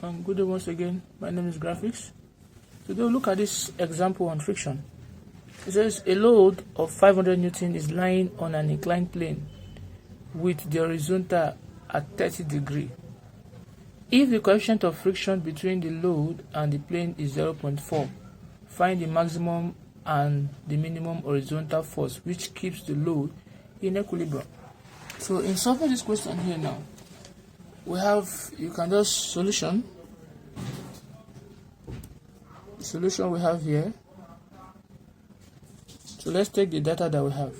Good day once again. My name is Graphics. Today we'll look at this example on friction. It says a load of 500 Newton is lying on an inclined plane with the horizontal at 30 degrees. If the coefficient of friction between the load and the plane is 0.4, find the maximum and the minimum horizontal force which keeps the load in equilibrium. So in solving this question here now, we have, you can just solution we have here. So let's take the data that we have.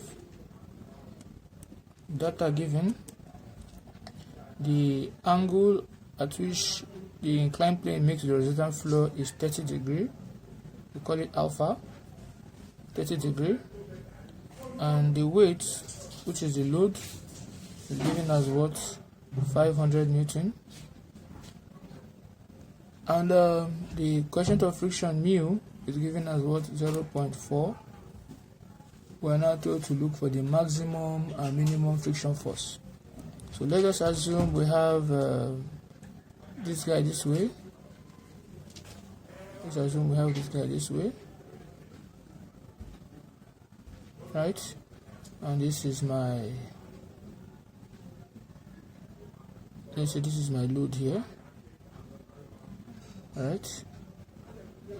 Data given, the angle at which the inclined plane makes the horizontal flow is 30 degrees. We call it alpha, 30 degrees. And the weight, which is the load, is given as what? 500 Newton. And the coefficient of friction mu is given as what? 0.4. We are now told to look for the maximum and minimum friction force. So let us assume we have this guy this way. Let's assume we have this guy this way, right? And this is my, let's say this is my load here, right?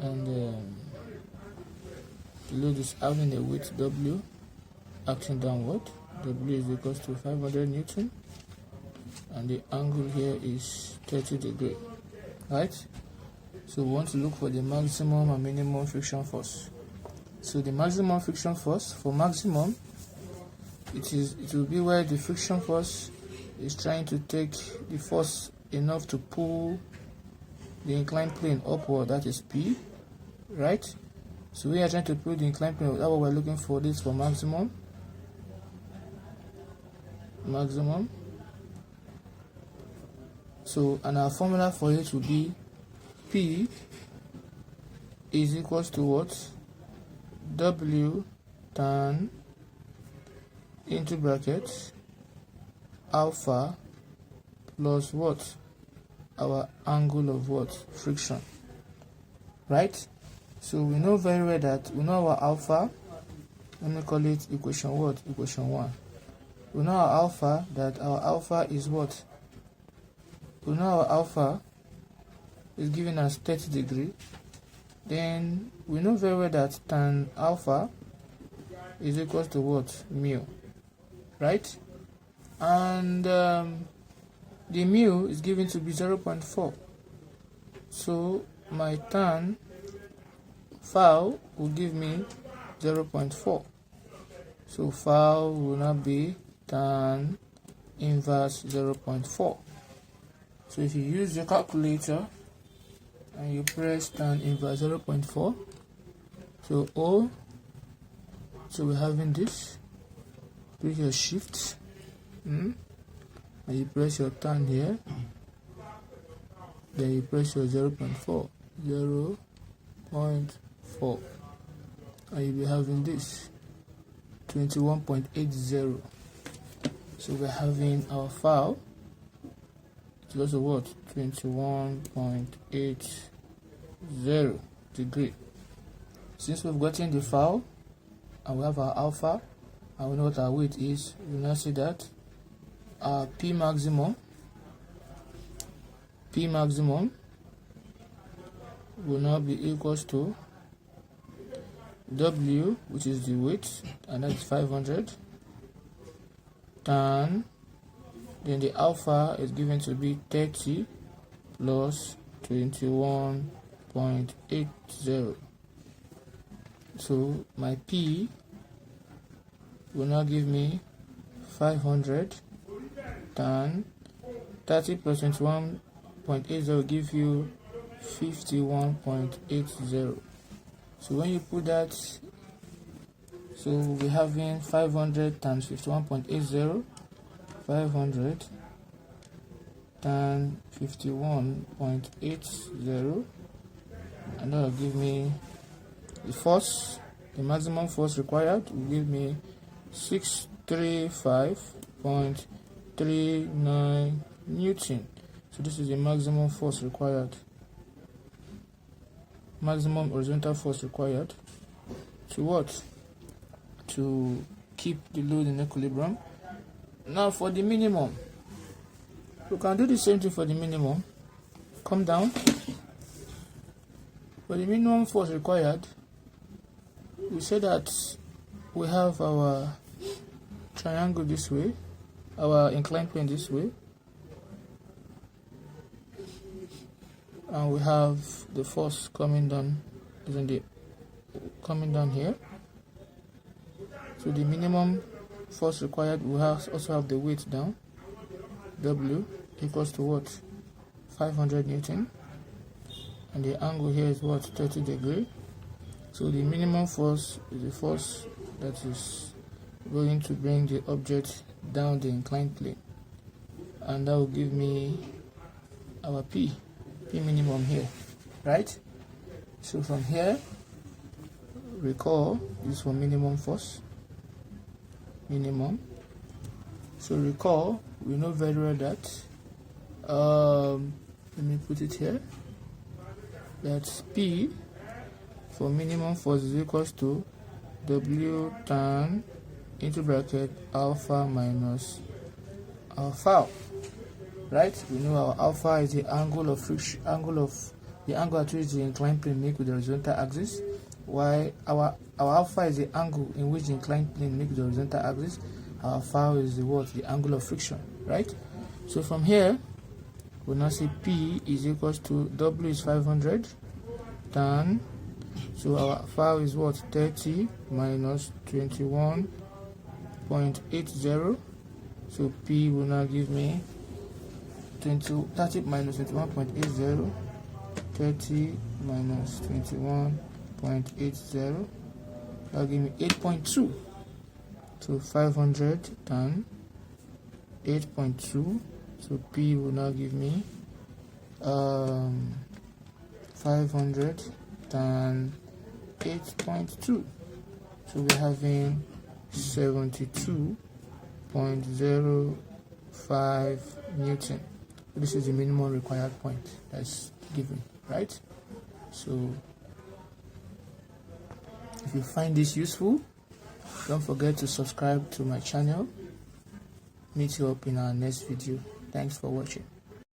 And the load is having a weight W acting downward. W is equals to 500 Newton, and the angle here is 30 degrees, right? So we want to look for the maximum and minimum friction force. So the maximum friction force, for maximum, it will be where the friction force is trying to take the force enough to pull the inclined plane upward, that is P, right? So we are trying to pull the inclined plane, that's what we're looking for. This for maximum. So, and our formula for it will be P is equals to what? W tan into brackets alpha plus what? Our angle of what? Friction, right? So we know very well that we know our alpha. Let me call it equation what? Equation 1. We know our alpha, that our alpha is what? We know our alpha is given as 30 degrees. Then we know very well that tan alpha is equals to what? Mu, right? And the mu is given to be 0.4. So my tan phi will give me 0.4. So phi will not be tan inverse 0.4. So if you use your calculator and you press tan inverse 0.4, so O, so we're having this, press your shift, and you press your tan here, then you press your 0.4, 0.4, and you'll be having this 21.80. So we're having our phi equals to what? 21.80 degree. Since we've gotten the phi and we have our alpha and we know what our weight is, we now see that our P maximum will now be equals to W, which is the weight, and that's 500, tan, then the alpha is given to be 30 plus 21.80. So my P will now give me 500 tan 30 plus 21.80 will give you 51.80. So when you put that, so we're having 500 times 51.80, 500 times 51.80, and that will give me the force, the maximum force required will give me 635.39 Newton. So this is the maximum force required, maximum horizontal force required to what? To keep the load in equilibrium. Now for the minimum, we can do the same thing for the minimum. Come down. For the minimum force required, we say that we have our triangle this way, our inclined plane this way, and we have the force coming down, coming down here. So the minimum force required, we also have the weight down. W equals to what? 500 Newton, and the angle here is what? 30 degrees. So the minimum force is the force that is going to bring the object down the inclined plane, and that will give me our P minimum here, right? So from here, recall this for minimum force, minimum. So recall, we know very well that let me put it here, that P for minimum force is equals to W tan into bracket alpha minus alpha, right? We know our alpha is the angle of friction, the angle at which the inclined plane make with the horizontal axis, while our alpha is the angle in which the inclined plane make with the horizontal axis. Our phi is the what? The angle of friction, right? So from here, we now see P is equals to W is 500 tan, so our phi is what? 30 minus 21.80. So P will now give me 30 minus 21.80, 30 minus 21.80, that'll give me 8.2. So 500 tan 8.2. So P will now give me 500 tan 8.2. So we're having 72.05 Newton. This is the minimum required point that's given, right? So if you find this useful, don't forget to subscribe to my channel. Meet you up in our next video. Thanks for watching.